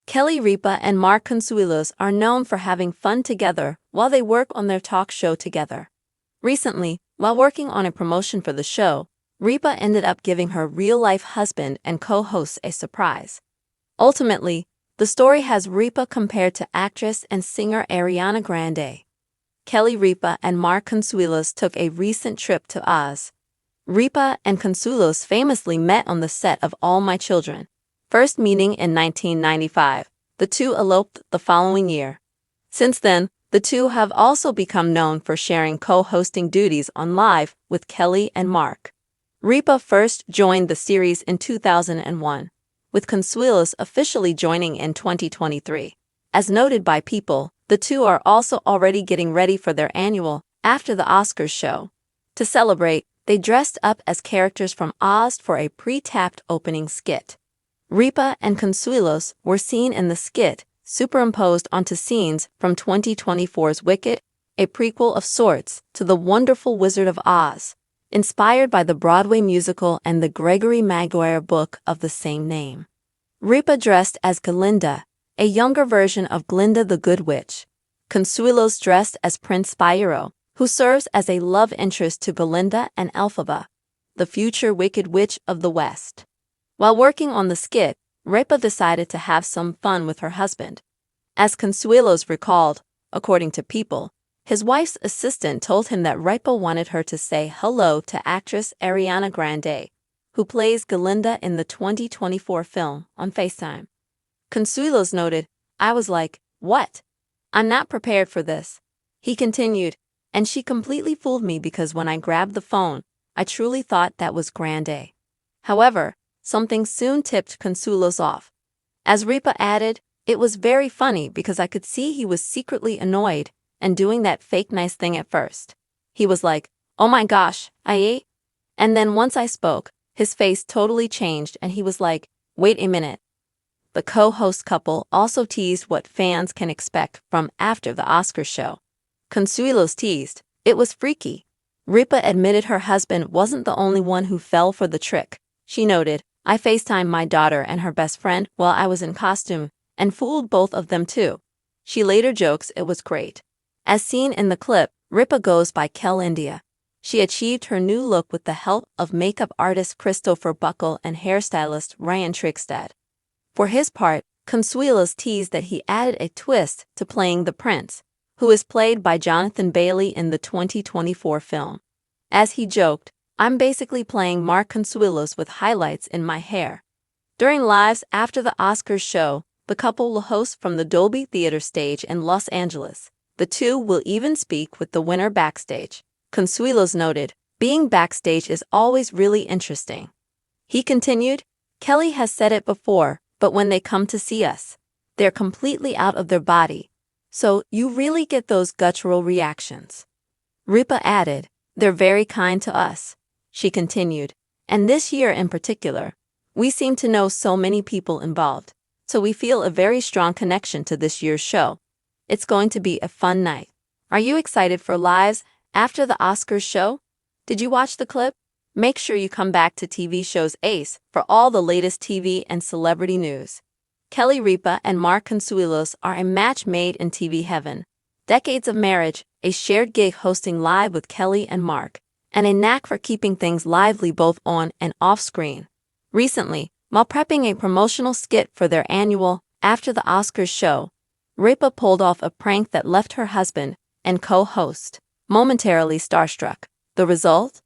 Kelly Ripa and Mark Consuelos are known for having fun together while they work on their talk show together. Recently, while working on a promotion for the show, Ripa ended up giving her real-life husband and co-host a surprise. Ultimately, the story has Ripa compared to actress and singer Ariana Grande. Kelly Ripa and Mark Consuelos took a recent trip to Oz. Ripa and Consuelos famously met on the set of All My Children. First meeting in 1995, the two eloped the following year. Since then, the two have also become known for sharing co-hosting duties on Live with Kelly and Mark. Ripa first joined the series in 2001, with Consuelos officially joining in 2023. As noted by People, the two are also already getting ready for their annual After the Oscars show. To celebrate, they dressed up as characters from Oz for a pre-tapped opening skit. Ripa and Consuelos were seen in the skit, superimposed onto scenes from 2024's Wicked, a prequel of sorts to The Wonderful Wizard of Oz, inspired by the Broadway musical and the Gregory Maguire book of the same name. Ripa dressed as Galinda, a younger version of Glinda the Good Witch. Consuelos dressed as Prince Spyro, who serves as a love interest to Galinda and Elphaba, the future Wicked Witch of the West. While working on the skit, Ripa decided to have some fun with her husband. As Consuelos recalled, according to People, his wife's assistant told him that Ripa wanted her to say hello to actress Ariana Grande, who plays Galinda in the 2024 film, on FaceTime. Consuelos noted, "I was like, what? I'm not prepared for this." He continued, "And she completely fooled me because when I grabbed the phone, I truly thought that was Grande." However, something soon tipped Consuelos off. As Ripa added, "It was very funny because I could see he was secretly annoyed and doing that fake nice thing at first. He was like, 'Oh my gosh, I ate?' And then once I spoke, his face totally changed and he was like, 'Wait a minute.'" The co-host couple also teased what fans can expect from After the Oscars show. Consuelos teased, "It was freaky." Ripa admitted her husband wasn't the only one who fell for the trick. She noted, "I FaceTimed my daughter and her best friend while I was in costume and fooled both of them too." She later jokes it was great. As seen in the clip, Ripa goes by Kel India. She achieved her new look with the help of makeup artist Christopher Buckle and hairstylist Ryan Trigstad. For his part, Consuelos teased that he added a twist to playing the prince, who is played by Jonathan Bailey in the 2024 film. As he joked, "I'm basically playing Mark Consuelos with highlights in my hair." During Live's After the Oscars show, the couple will host from the Dolby Theater stage in Los Angeles. The two will even speak with the winner backstage. Consuelos noted, "Being backstage is always really interesting." He continued, "Kelly has said it before, but when they come to see us, they're completely out of their body. So you really get those guttural reactions." Ripa added, "They're very kind to us." She continued, "And this year in particular, we seem to know so many people involved, so we feel a very strong connection to this year's show. It's going to be a fun night." Are you excited for Live's After the Oscars show? Did you watch the clip? Make sure you come back to TV Show's Ace for all the latest TV and celebrity news. Kelly Ripa and Mark Consuelos are a match made in TV heaven. Decades of marriage, a shared gig hosting Live with Kelly and Mark, and a knack for keeping things lively both on and off screen. Recently, while prepping a promotional skit for their annual After the Oscars show, Ripa pulled off a prank that left her husband and co-host momentarily starstruck. The result?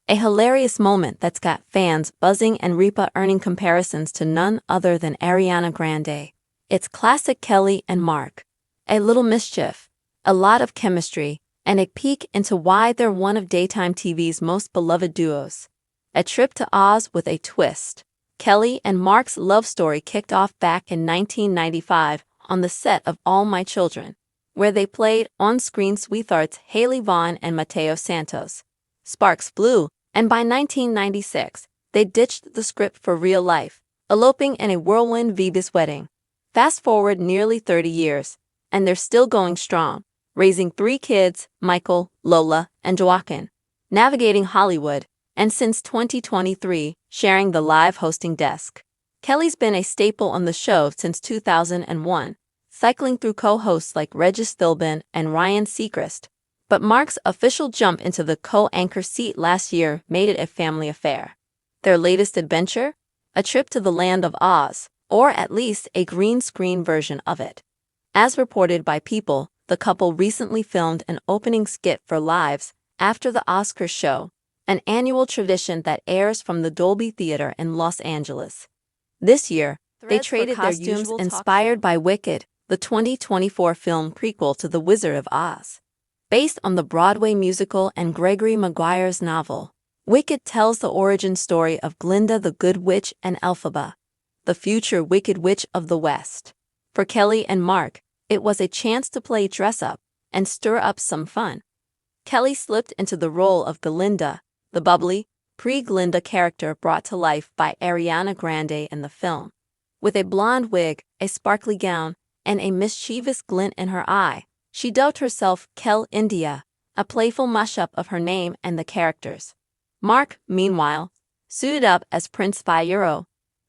A hilarious moment that's got fans buzzing and Ripa earning comparisons to none other than Ariana Grande. It's classic Kelly and Mark. A little mischief, a lot of chemistry, and a peek into why they're one of daytime TV's most beloved duos. A trip to Oz with a twist. Kelly and Mark's love story kicked off back in 1995 on the set of All My Children, where they played on-screen sweethearts Haley Vaughn and Mateo Santos. Sparks flew, and by 1996, they ditched the script for real life, eloping in a whirlwind Vegas wedding. Fast forward nearly 30 years, and they're still going strong, raising 3 kids, Michael, Lola, and Joaquin, navigating Hollywood, and since 2023, sharing the Live hosting desk. Kelly's been a staple on the show since 2001, cycling through co-hosts like Regis Philbin and Ryan Seacrest. But Mark's official jump into the co-anchor seat last year made it a family affair. Their latest adventure? A trip to the land of Oz, or at least a green screen version of it. As reported by People, the couple recently filmed an opening skit for Lives after the Oscars show, an annual tradition that airs from the Dolby Theater in Los Angeles. This year, they traded their costumes inspired by Wicked, the 2024 film prequel to The Wizard of Oz. Based on the Broadway musical and Gregory Maguire's novel, Wicked tells the origin story of Glinda the Good Witch and Elphaba, the future Wicked Witch of the West. For Kelly and Mark, it was a chance to play dress-up and stir up some fun. Kelly slipped into the role of Galinda, the bubbly, pre-Glinda character brought to life by Ariana Grande in the film. With a blonde wig, a sparkly gown, and a mischievous glint in her eye, she dubbed herself Kel India, a playful mashup of her name and the characters. Mark, meanwhile, suited up as Prince Fiyero,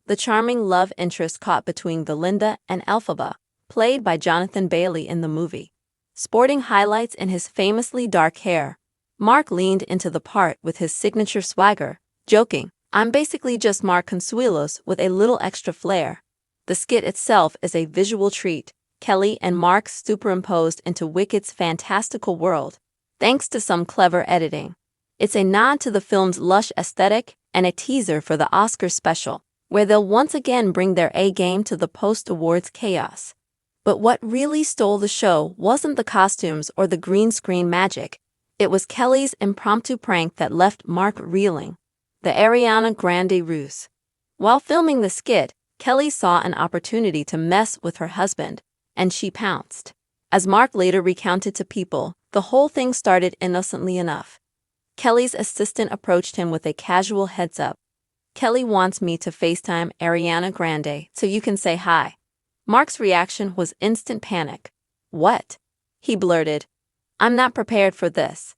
the charming love interest caught between Galinda and Elphaba, played by Jonathan Bailey in the movie. Sporting highlights in his famously dark hair, Mark leaned into the part with his signature swagger, joking, "I'm basically just Mark Consuelos with a little extra flair." The skit itself is a visual treat, Kelly and Mark superimposed into Wicked's fantastical world, thanks to some clever editing. It's a nod to the film's lush aesthetic and a teaser for the Oscar special, where they'll once again bring their A-game to the post-awards chaos. But what really stole the show wasn't the costumes or the green screen magic. It was Kelly's impromptu prank that left Mark reeling, the Ariana Grande ruse. While filming the skit, Kelly saw an opportunity to mess with her husband, and she pounced. As Mark later recounted to People, the whole thing started innocently enough. Kelly's assistant approached him with a casual heads-up. "Kelly wants me to FaceTime Ariana Grande so you can say hi." Mark's reaction was instant panic. "What?" he blurted. "I'm not prepared for this."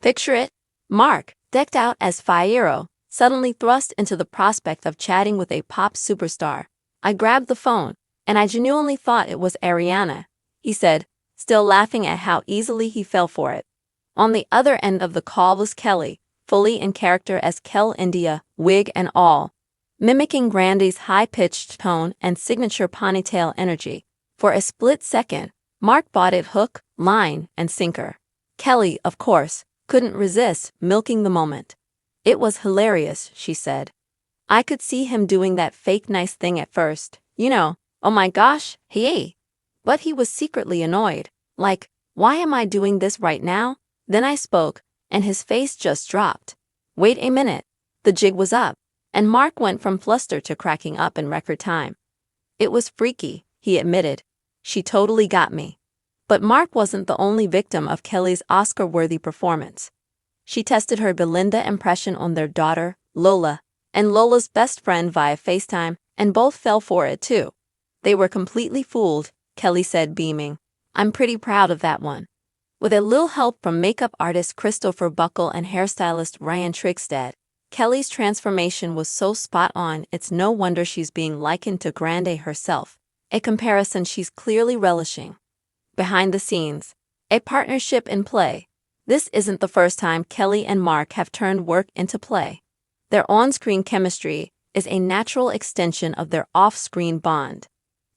Picture it, Mark, decked out as Fiyero, suddenly thrust into the prospect of chatting with a pop superstar. "I grabbed the phone, and I genuinely thought it was Ariana," he said, still laughing at how easily he fell for it. On the other end of the call was Kelly, fully in character as Kel India, wig and all, mimicking Grande's high-pitched tone and signature ponytail energy. For a split second, Mark bought it hook, line, and sinker. Kelly, of course, couldn't resist milking the moment. "It was hilarious," she said. "I could see him doing that fake nice thing at first, oh my gosh, hey." But he was secretly annoyed, like, "Why am I doing this right now?" Then I spoke, and his face just dropped. Wait a minute. The jig was up, and Mark went from fluster to cracking up in record time. "It was freaky," he admitted. "She totally got me." But Mark wasn't the only victim of Kelly's Oscar-worthy performance. She tested her Belinda impression on their daughter, Lola, and Lola's best friend via FaceTime, and both fell for it too. "They were completely fooled," Kelly said, beaming. "I'm pretty proud of that one." With a little help from makeup artist Christopher Buckle and hairstylist Ryan Trigstad, Kelly's transformation was so spot on it's no wonder she's being likened to Grande herself, a comparison she's clearly relishing. Behind the scenes, a partnership in play. This isn't the first time Kelly and Mark have turned work into play. Their on-screen chemistry is a natural extension of their off-screen bond.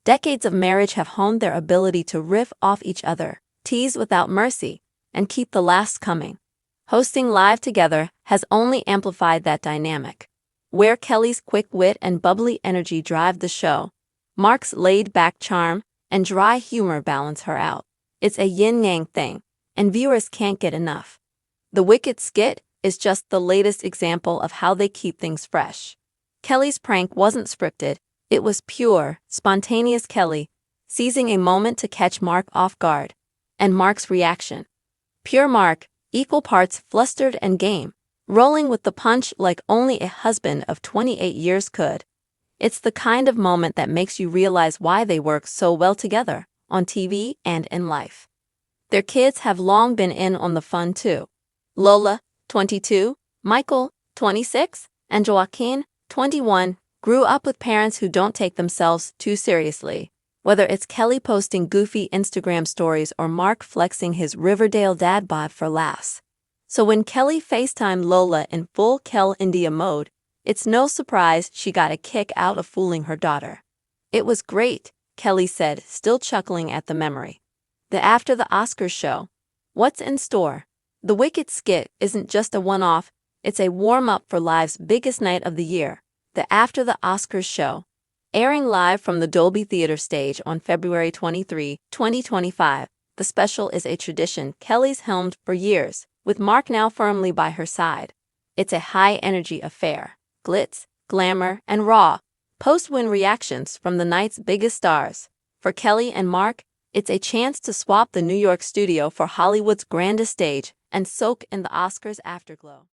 Decades of marriage have honed their ability to riff off each other, tease without mercy, and keep the laughs coming. Hosting Live together has only amplified that dynamic. Where Kelly's quick wit and bubbly energy drive the show, Mark's laid-back charm and dry humor balance her out. It's a yin-yang thing, and viewers can't get enough. The Wicked skit is just the latest example of how they keep things fresh. Kelly's prank wasn't scripted, it was pure, spontaneous Kelly, seizing a moment to catch Mark off guard. And Mark's reaction. Pure Mark, equal parts flustered and game, rolling with the punch like only a husband of 28 years could. It's the kind of moment that makes you realize why they work so well together, on TV and in life. Their kids have long been in on the fun too. Lola, 22, Michael, 26, and Joaquin, 21, grew up with parents who don't take themselves too seriously. Whether it's Kelly posting goofy Instagram stories or Mark flexing his Riverdale dad bod for laughs. So when Kelly FaceTimed Lola in full Kel India mode, it's no surprise she got a kick out of fooling her daughter. "It was great," Kelly said, still chuckling at the memory. The After the Oscars show. What's in store? The Wicked skit isn't just a one-off, it's a warm-up for Live's biggest night of the year, the After the Oscars show. Airing live from the Dolby Theater stage on February 23, 2025, the special is a tradition Kelly's helmed for years, with Mark now firmly by her side. It's a high-energy affair. Glitz, glamour, and raw post-win reactions from the night's biggest stars. For Kelly and Mark, it's a chance to swap the New York studio for Hollywood's grandest stage and soak in the Oscars afterglow.